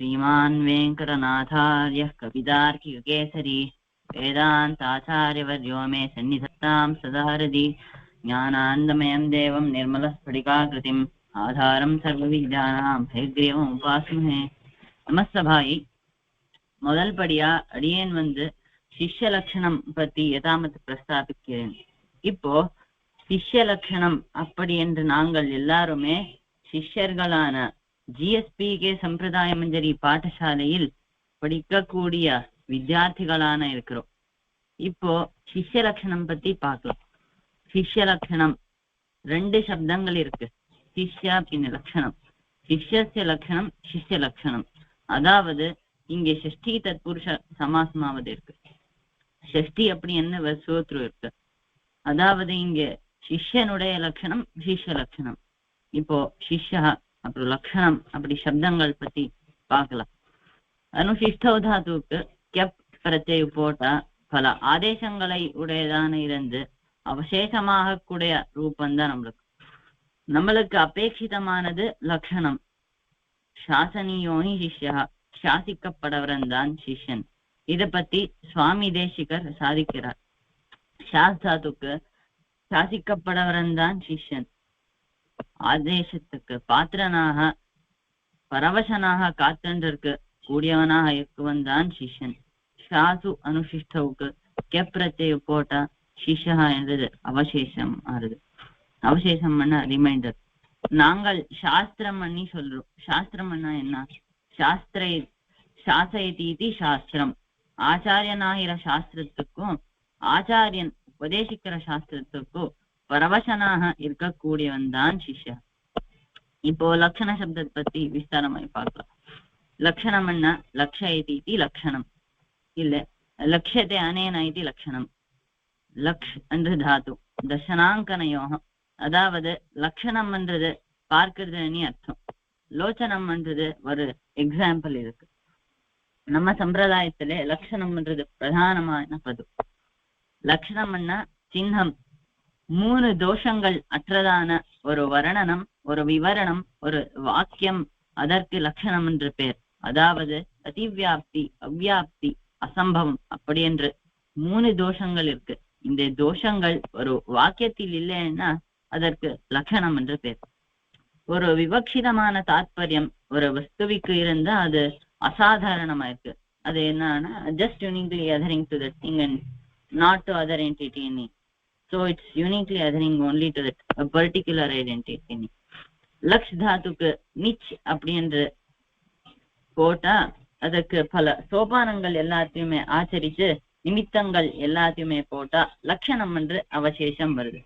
श्रीमान् वेङ्कटनाथार्यः कवितार्किककेसरी वेदान्ताचार्यवर्यो मे सन्निधत्तां सदा हृदि ज्ञानानन्दमयं देवं निर्मलस्फटिकाकृतिम् आधारं सर्वविद्यानां हयग्रीवम् उपास्महे। நமஸ்தபாயி. முதல் படியா அடியேன் சிஷ்ய லட்சணம் பத்தி யதாமத்து பிரஸ்தாபிக்கிறேன். இப்போ சிஷ்ய லட்சணம் அப்படி என்று நாங்கள் எல்லாருமே சிஷ்யர்களான ஜிஎஸ்பிகே சம்பிரதாய மஞ்சரி பாடசாலையில் படிக்கக்கூடிய வித்தியார்த்திகளான இருக்கிறோம். இப்போ சிஷ்ய லட்சணம் பத்தி பார்க்கலாம். சிஷ்ய லட்சணம் 2 சப்தங்கள் இருக்கு. சிஷ்யா பின்ன லட்சணம். சிஷ்யஸ்ய லட்சணம் சிஷ்ய லட்சணம். அதாவது இங்கே ஷஷ்டி தத்புருஷ சமாசமாவது இருக்கு. ஷஷ்டி அப்படி என்ன சூத்ரு இருக்கு. அதாவது இங்க சிஷ்யனுடைய லட்சணம் சிஷ்ய லட்சணம். இப்போ சிஷ்யா அப்புறம் லட்சணம் அப்படி சப்தங்கள் பத்தி பார்க்கலாம். அனுசிஷ்ட தாத்துக்கு கெப் பிரத்யய போட்டா பல ஆதேசங்களை உடையதான இருந்து அவசேஷமாக கூடிய ரூபந்தான் நம்மளுக்கு அபேட்சிதமானது லட்சணம். சாசனியோனி சிஷ்யா, சாசிக்கப்படவரன் சிஷ்யன். இத பத்தி சுவாமி தேசிகர் சாதிக்கிறார். சாஸ்தாத்துக்கு சாசிக்கப்படவரன் சிஷ்யன். ஆதேசத்துக்கு பாத்திரனாக பரவசனாக காத்தன்றிற்கு கூடியவனாக இருக்குவன் தான் சிஷ்யன். ஷாசு அனுசிஷ்டவுக்கு கெப்ரத்தைய போட்டா சிஷ்யா என்றது அவசேஷம் ஆறுது. அவசேஷம் ரிமைண்டர். நாங்கள் சாஸ்திரம் பண்ணி சொல்றோம். சாஸ்திரம் என்ன? சாசயதி சாஸ்திரம். ஆச்சாரியனாகிற சாஸ்திரத்துக்கும் ஆச்சாரியன் உபதேசிக்கிற சாஸ்திரத்துக்கும் பரவசனாக இருக்கக்கூடியவன் தான் சிஷ்யா. இப்போ லட்சண சப்தத்தை பத்தி விஸ்தாரமாய் பார்க்கலாம். லட்சணம் என்ன? லக்ஷயதி லட்சணம் இல்ல லட்சத்தை அனேன இது லட்சணம். லக்ஷ் என்று தாத்து தர்சனாங்கனயோகம். அதாவது லட்சணம் என்றது பார்க்கிறதுன்னு அர்த்தம். லோச்சனம் என்றது ஒரு எக்ஸாம்பிள் இருக்கு. நம்ம சம்பிரதாயத்திலே லட்சணம் என்றது பிரதானமான பது. லட்சணம்னா சின்னம். 3 தோஷங்கள் அற்றதான ஒரு வர்ணனம், ஒரு விவரணம், ஒரு வாக்கியம், அதற்கு லட்சணம் என்று பேர். அதாவது அதிவியாப்தி, அவ்வியாப்தி, அசம்பவம் அப்படி என்று 3 தோஷங்கள் இருக்கு. இந்த தோஷங்கள் ஒரு வாக்கியத்தில் இல்லைன்னா அதற்கு லட்சணம் என்று பேர். ஒரு விவக்ஷிதமான தாத்பரியம் ஒரு வஸ்துவிக்கு இருந்தா அது அசாதாரணமா இருக்கு. அது என்னன்னா just uniquely adhering to that thing and not to other entity in it. So it's uniquely adhering only to that a particular identity in it. Laksh தாத்துக்கு நிச் அப்படி என்று போட்டா அதற்கு பல சோபானங்கள் எல்லாத்தையுமே ஆச்சரிச்சு நிமித்தங்கள் எல்லாத்தையுமே போட்டா லட்சணம் என்று அவசேஷம் வருது.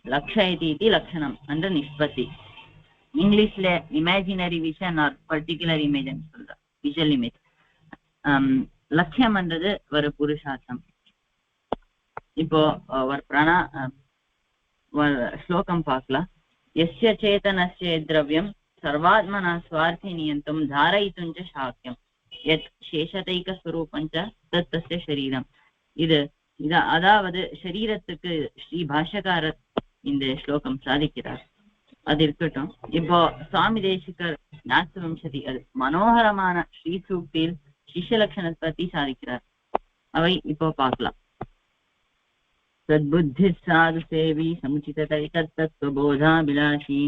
லக்ஷயதி லட்சணம் என்ற நிஷ்பத்தி. இங்கிலீஷ்ல imaginary vision R particular image சொல்ற விஷுவல் இமேஜ். லட்சியம் என்றது ஒரு புருஷார்த்தம். இப்போ ஒரு ஸ்லோகம் பார்க்கலாம். யஸ்ய சேதனஸ்ய திரவியம் சர்வாத்மனா ஸ்வார்த்தி நியந்தம் தாரயித்துஞ்ச சாக்கியம் யத் சேஷதைக ஸ்வரூபஞ்ச தத்தஸ்ய சரீரம். இது அதாவது சரீரத்துக்கு ஸ்ரீ பாஷ்யக்காரர் இந்த ஸ்லோகம் சாதிக்கிறார். அது இருக்கட்டும். இப்போ சுவாமி தேசிகர் நாசவம்சதி அது மனோகரமான ஸ்ரீ சூக்தியில் சிஷ்ய லட்சணத்தை பத்தி சாதிக்கிறார். அவை இப்போ பார்க்கலாம். சத்புத்தி சாது சேவி சமுச்சிதோதாபிலாஷி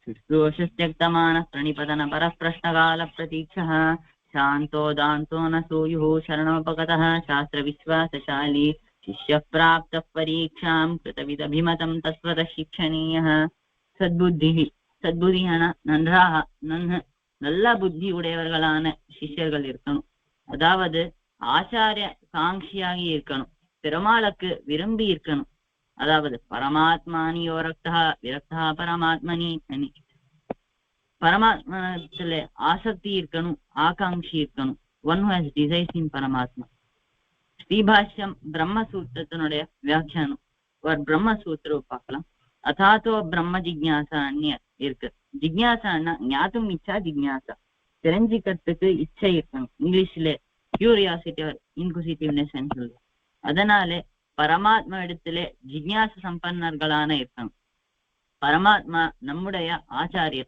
சுஷ்ரோஷத்யக்தமான பிரணிபதன பரப்பிரஷ்னகால பிரதீட்சः சாந்தோ தாந்தோ ந சூயுः சரணோபகதः சாஸ்திர விஸ்வாசசாலி சிஷ்ய பிராப்த பரீட்சாம் கிருதவிதபிமதம் தத்வத சிக்ஷணீயः. சத்புத்தி. சத்புத்தியான நல்ல புத்தி உடையவர்களான சிஷ்யர்கள் இருக்கணும். அதாவது ஆச்சாரிய காங்கியாகி இருக்கணும். பெருமாளுக்கு விரும்பி இருக்கணும். அதாவது பரமாத்மானியோ ரக்தா விரக்தா பரமாத்மனி. பரமாத்மத்துல ஆசக்தி இருக்கணும், ஆகாங்ஷி இருக்கணும். ஒன் ஹூ ஹஸ் டிசைர்ஸ் இன் பரமாத்மா. ஸ்ரீபாஷ்யம் பிரம்மசூத்திரத்தினுடைய வியாக்கியானம் ஒரு பிரம்மசூத்திரம் பார்க்கலாம். அதாத்தோ பிரம்ம ஜிக்யாசா இருக்கு. ஜிக்யாசான்னா ஞாத்தும் இச்சா ஜிக்யாசா, தெரிஞ்சுக்கிறதுக்கு இச்சை இருக்கணும். இங்கிலீஷ்ல கியூரியாசிட்டி ஆர் இன்குசிட்டிவ்னஸ் சொல்லுவோம். அதனால பரமாத்மா இடத்துல ஜிக்யாச சம்பன்னர்களான இருக்கணும். பரமாத்மா நம்முடைய ஆச்சாரிய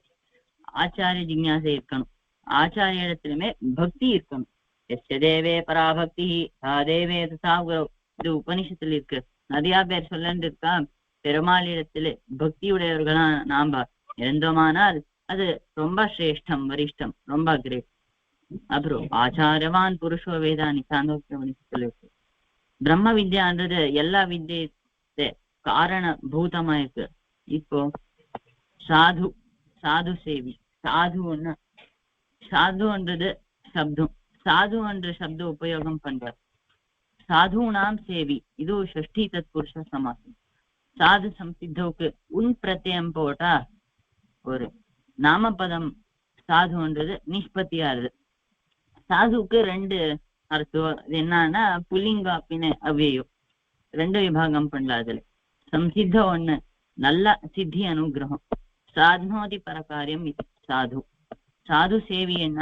ஜிக்யாசை இருக்கணும். ஆச்சாரியத்திலுமே பக்தி இருக்கணும். எஸ்ய தேவே பராபக்தி சா தேவே ததா குரவ். இது உபனிஷத்துல இருக்கு. நிறைய பேர் சொல்லண்டு இருக்கா, பெருமாளிடத்துல பக்தியுடையவர்களா நாம இருந்தோமானால் அது ரொம்ப சிரேஷ்டம், வரிஷ்டம், ரொம்ப கிரேட். அப்புறம் ஆச்சாரவான் புருஷோ வேதானி சாந்தோக்கிய உபனிஷத்துல இருக்கு. பிரம்ம வித்யான்றது எல்லா வித்யை காரண பூதமா இருக்கு. இப்போ சாது சாது சேவி, சாதுன்னா சாதுன்றது சப்தம், சாதுன்ற சப்த உபயோகம் பண்றார். சாதுனாம் சேவி, இது ஷஷ்டி தத்புருஷ சமாசம். சாது சம்சித்தவுக்கு உன் பிரத்யம் போட்டா ஒரு நாமபதம் சாதுன்றது நிஷ்பத்தியாருது. சாதுவுக்கு ரெண்டு அர்த்தம். என்னன்னா புல்லிங்கா பின்ன அவ்வியம் ரெண்டு விபாகம் பண்ணல. அதுல சம்சித்த ஒண்ணு நல்ல சித்தி அனுகிரகம், சாத்னோதி பரகாரியம். சாது சாது சேவி என்ன,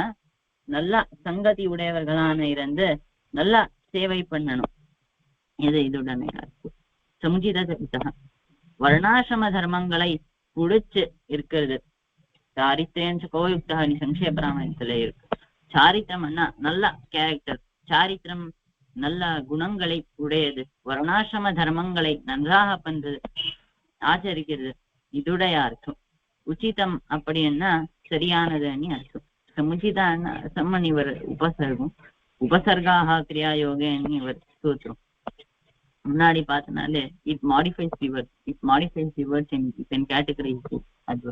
நல்ல சங்கதி உடையவர்களான இருந்து நல்லா சேவை பண்ணணும். இது இதுடனே சமுச்சித வர்ணாசிரம தர்மங்களை புடிச்சு இருக்கிறது. சாரித்திரன் கோயுக்தா சங்கேப ராமாயணத்துல இருக்கு. சாரித்திரம்னா நல்ல கேரக்டர், சாரித்திரம் நல்ல குணங்களை உடையது. வர்ணாசிரம தர்மங்களை நன்றாக பண்றது, ஆச்சரிக்கிறது, இதுடைய அர்த்தம். உச்சிதம் அப்படின்னா சரியானதுன்னு அர்த்தம். சமுச்சிதான்னா சம்மன் இவர் உபசர்கம், உபசர்காக கிரியா யோகன்னு இவர் சூத்திரம். முன்னாடி பார்த்தனாலே it modifies the words, it modifies the words in can categorize அது.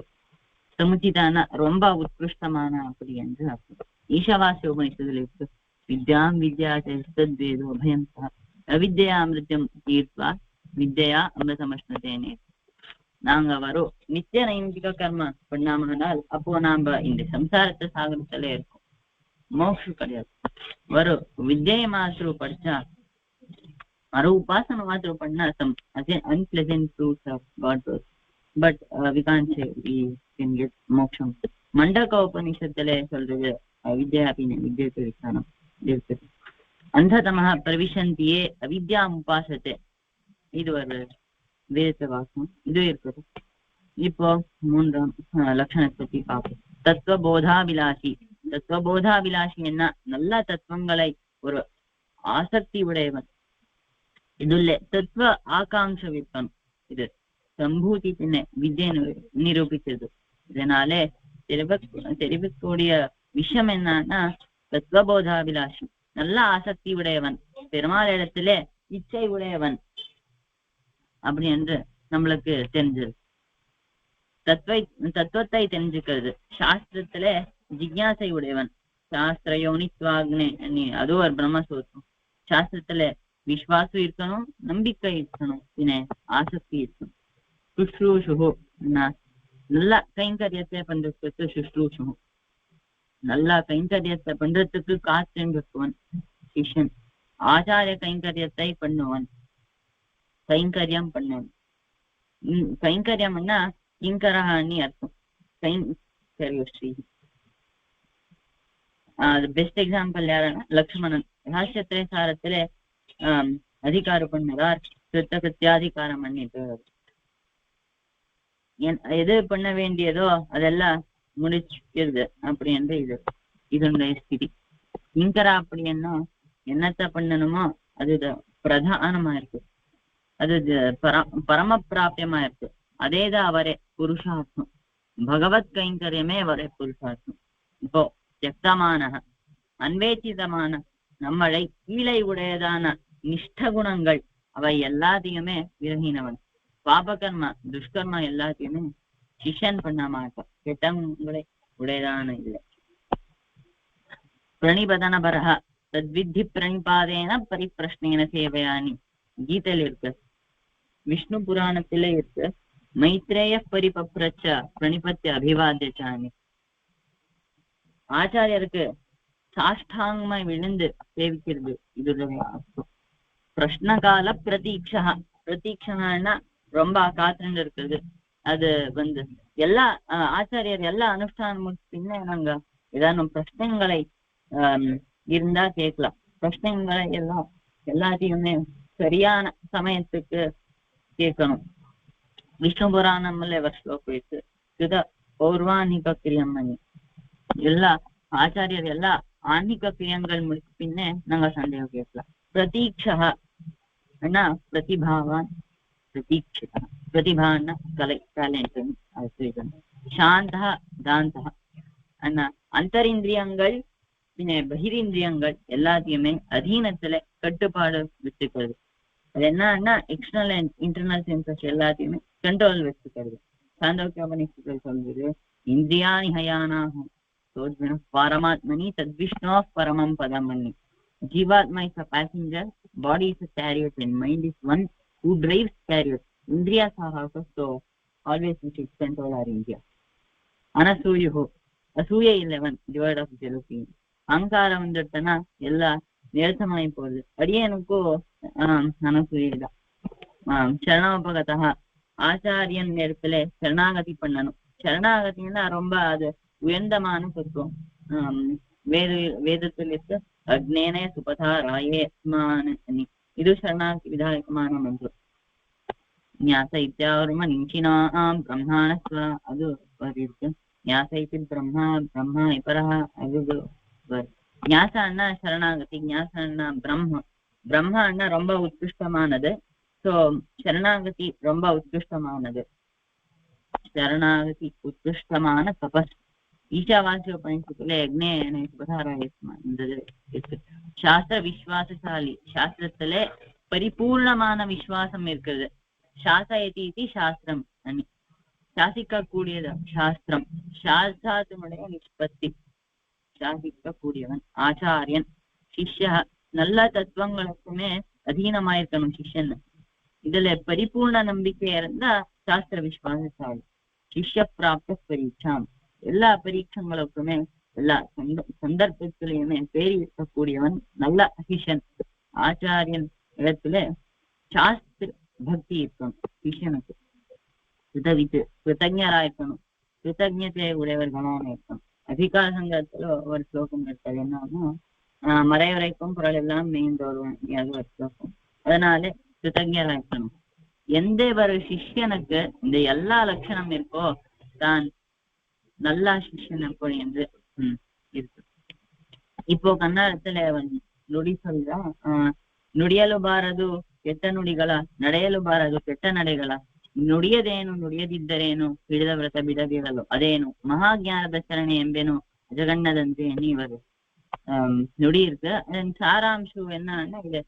சமுச்சிதான ரொம்ப உத்கிருஷ்டமான அப்படி என்று அர்த்தம். ஈஷாவாசிய உபனிஷத்துல இருக்கு. வித்யாம் வித்யா தத்வேதோ அபயம் சா அவித்யா அமிர்தம் தீர்த்வா வித்யா அமிர்தமஷ்ணதேனே. நாங்க வரோம் நித்திய நைமிக கர்ம பண்ணாமனால் அப்போ நாம இந்த சம்சாரத்தை சாகரத்துல இருக்கோம், மோட்சம் கிடையாது. வரும் வித்யை மாத்திரம் படிச்சா, மறு உபாசனை மாத்திரம் பண்ணா some unpleasant fruits of God birth, but we can't say we can get மோட்சம். மண்டக உபனிஷத்துல சொல்றது அவித்யா அப்படின்னு வித்யத்தை விசானம் இருக்குது. அந்ததமஹ பிரவிசந்தியே அவித்யாம் உபாசத்தை, இது ஒரு வேத வாசம், இது இருக்குது. இப்போ மூன்றாம் லட்சணத்தை பத்தி பார்ப்போம். தத்துவபோதாபிலாஷி. தத்துவபோதாபிலாஷி என்ன, நல்ல தத்துவங்களை ஒரு ஆசக்தி உடையவன். இதுல தத்துவ ஆகாங்ஷ விற்பனம், இது சம்பூதி பின்ன வித்யை நிரூபித்தது. இதனாலே தெரிவிக்கக்கூடிய விஷயம் என்னன்னா, தத்துவபோதாபிலாஷி நல்ல ஆசக்தி உடையவன், பெருமாள் இடத்துல இச்சை உடையவன் அப்படி என்று நம்மளுக்கு தெரிஞ்சது. தத்துவத்தை தெரிஞ்சுக்கிறது. சாஸ்திரத்துல ஜிக்யாசை உடையவன், சாஸ்திர யோனித்வாக்னே அது ஒரு பிரம்மசூத்திரம். சாஸ்திரத்துல விஸ்வாசம் இருக்கணும், நம்பிக்கை இருக்கணும், பின்ன ஆசக்தி இருக்கணும். சுஷ்ரூஷு, நல்ல கைங்கரியத்தை பண்றதுக்கு சுஷ்ரூஷு, நல்ல கைங்கரியத்தை பண்றதுக்கு காத்திருப்பவன் சிஷ்யன். ஆச்சாரிய கைங்கரியத்தை பண்ணுவன், கைங்கரியம் பண்ணுவன். கைங்கரியம்னா கிங்கரஹான்னு அர்த்தம். கைங்கரியஸ்ரீ. பெஸ்ட் எக்ஸாம்பிள் யாருன்னா லக்ஷ்மணன். ரகசியத்திலே சாரத்திலே அதிகாரம் பண்ணுறார், கிருத்த கிருத்தியாதிகாரம் பண்ணிட்டு எது பண்ண வேண்டியதோ அதெல்லாம் முடிச்சிருது அப்படி என்று இது இதனுடைய ஸ்திதி. கிங்கரா அப்படின்னா என்னத்த பண்ணணுமோ அது பிரதானமா இருக்கு, அது பரம பிராபியமா இருக்கு. அதேதான் அவரே புருஷார்த்தம். பகவத் கைங்கரியமே அவரே புருஷார்த்தம். இப்போ தியக்தமான அன்வேச்சிதமான நம்மளை கீழே உடையதான நிஷ்ட குணங்கள் அவை எல்லாத்தையுமே விலகினவன். பாபகர்மா துஷ்கர்மா எல்லாத்தையுமே சிஷன் பண்ண மாட்டான். கெட்டங்களை உடையதான இல்லை. பிரணிபதன பரஹ தத்வித்தி பிரணிபாதேன பரிப்பிரஷ்னேன சேவையானி கீதையில இருக்கு. விஷ்ணு புராணத்திலே இருக்கு. மைத்ரேய பரிபப்ரச்ச பிரணிபத்திய அபிவாத்தியச்சானி. ஆச்சாரியருக்கு சாஷ்டாங்கமாய் விழுந்து சேவிக்கிறது இதுடைய அர்த்தம். பிரஷ்னகால பிரதீட்சா. பிரதீட்சைன்னா ரொம்ப காத்துண்டு இருக்குது. அது எல்லா ஆச்சாரியர் எல்லா அனுஷ்டானமும் பின்ன நாங்க ஏதாவது பிரச்சனைகளை இருந்தா கேட்கலாம். பிரச்சனைகளை எல்லாத்தையுமே சரியான சமயத்துக்கு கேட்கணும். விஷ்ணு புராணம்ல ஸ்லோகம் இருக்கு. கிருத பௌர்வாணிக கிரியம் பண்ணி எல்லா ஆச்சாரியர் எல்லா ஆன்மீக கிரியங்கள் முடிச்ச பின்னே நாங்க சந்தேகம் கேட்கலாம். பிரதீட்சா அண்ணா பிரதிபாவான், பிரதீட்சிதா பிரதிபான்னா கலை டேலண்ட் அது. சாந்தா தாந்தா அண்ணா அந்தரிந்திரியங்கள் பின்ன பகிரிந்திரியங்கள் எல்லாத்தையுமே அதீனத்துல கட்டுப்பாடு வச்சுக்கிறது. அது என்னன்னா எக்ஸ்டர்னல் அண்ட் இன்டர்னல் சென்சஸ் எல்லாத்தையுமே கண்ட்ரோல் வச்சுக்கிறது. சாந்தோக்கியோபனிஷத்துக்கள் சொல்றது இந்திரியாணி ஹயானாகும் பரமாத்மனி தத்விஷ்ணோ பரமம் பதமன்னி. ஜீவாத்மா is a passenger, body is a chariot, and mind is one who drives chariot. Indriyas are out of, so always we should control our Indriya. Anasuyuho, Asuya 11, devoid of jealousy. அகங்காரம் வந்துட்டனா எல்லாம் நிரசமாயி போகுது. அடியனுக்கோ அனசூய தான். சரணோபகதா ஆச்சாரியன் நேரத்துல சரணாகதி பண்ணணும். சரணாகதின்னா ரொம்ப அது உயர்ந்தமான தத்துவம். வேதத்தில் இருக்கு அக்னேனே சுபதா ராயே அஸ்மானி, இது சரணாகதி விதாயகமான மந்திரம். ஞாச இத்தியாவரும நிஞ்சினாம் பிரம்மாணஸ்வ, அது இருக்கு. ஞாச இது பிரம்மா பிரம்மா இப்பரஹா, அது ஞாசன்னா சரணாகதி, ஞாசன்னா பிரம்ம, பிரம்மன்னா ரொம்ப உத்கிருஷ்டமானது. சோ சரணாகதி ரொம்ப உத்கிருஷ்டமானது. சரணாகதி உத்கிருஷ்டமான தபஸ். ஈஷாவாசிய உபநிஷத்துல யக்னேன சுபதாராயஸ்மான்றது இருக்கு. சாஸ்திர விஸ்வாசசாலி, சாஸ்திரத்துல பரிபூர்ணமான விசுவாசம் இருக்கிறது. சாசயதி இது சாஸ்திரம், சாசிக்க கூடியது சாஸ்திரம். சாஸ்திரத்தினுடைய நிஷ்பத்தி, சாசிக்க கூடியவன் ஆச்சாரியன். சிஷ்ய நல்ல தத்துவங்களுக்குமே அதீனமாயிருக்கணும் சிஷ்யன். இதுல பரிபூர்ண நம்பிக்கை இருந்தா சாஸ்திர விஸ்வாசசாலி. சிஷ்ய பிராப்த பரீட்சாம், எல்லா பரீட்சங்களுக்குமே எல்லா சந்தர்ப்பத்திலையுமே பேரி இருக்கக்கூடியவன் நல்ல சிஷ்யன். ஆச்சாரியன் இடத்துல சாஸ்திர பக்தி இருக்கணும் சிஷ்யனுக்கு. கிருத்தஜரா இருக்கணும், கிருத்தஜத்தை உடையவர்களான இருக்கணும். அதிகார சங்கத்துல ஒரு ஸ்லோகம் இருக்காது, என்னன்னா மறைவரைக்கும் குரல் எல்லாம் மேய்ந்தோடுவேன், அது ஒரு ஸ்லோகம். அதனால கிருத்தஜரா இருக்கணும். எந்த ஒரு சிஷ்யனுக்கு இந்த எல்லா லட்சணம் இருக்கோ தான் நல்ல சிஷ்யன் அப்படி என்று இருக்கு. இப்போ கன்னடத்துல ನುಡಿ சொல்றா, ನುಡಿಯಲು ಬಾರದು ಕೆಟ್ಟ ನುಡಿಗಳ, ನಡೆಯಲು ಬಾರದು ಕೆಟ್ಟ ನಡೆಗಳ, ನುಡಿಯದೇನು ನುಡಿಯದಿದ್ದರೇನು, ಹಿಡಿದ ವ್ರತ ಬಿಡದಿರಲು ಅದೇನು, மகாஜானத சரணை ಎಂಬೆನು அஜகண்ணದಂತೆ எண்ணிவர் நுடி இருக்கு. அதன் சாராம்சம் என்னன்னா, இது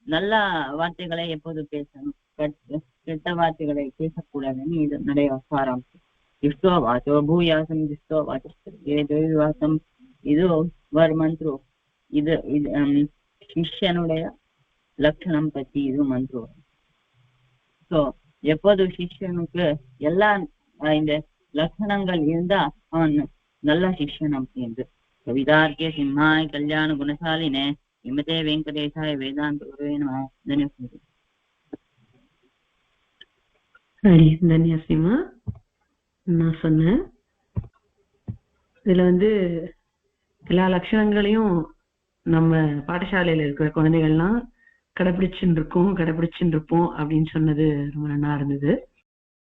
நல்ல வார்த்தைகளை எப்போது பேசணும், கெட்ட வார்த்தைகளை பேசக்கூடாதுன்னு இது நிறைய சாராம்சம். இஷ்டோ வாச்சோ பூயாசம் இஷ்டோ வாச்சம், இது ஒரு மந்திரம். இது சிஷ்யனுடைய லட்சணம் பத்தி இது மந்திரம். சோ எப்போது சிஷ்யனுக்கு எல்லா இந்த லட்சணங்கள் இருந்தா அவன் நல்ல சிஷ்யன் அப்படின்னு. கவிதார்க்கிய சிம்ஹாய் கல்யாண குணசாலினே விமதே வெங்கடேசாய வேதாந்த குருவே நமः. தன்யசிமா. நான் சொன்னேன் இதுல எல்லா லட்சணங்களையும் நம்ம பாடசாலையில இருக்கிற குழந்தைகள்லாம் கடைபிடிச்சுட்டு இருப்போம் அப்படின்னு சொன்னது ரொம்ப நல்லா இருந்தது.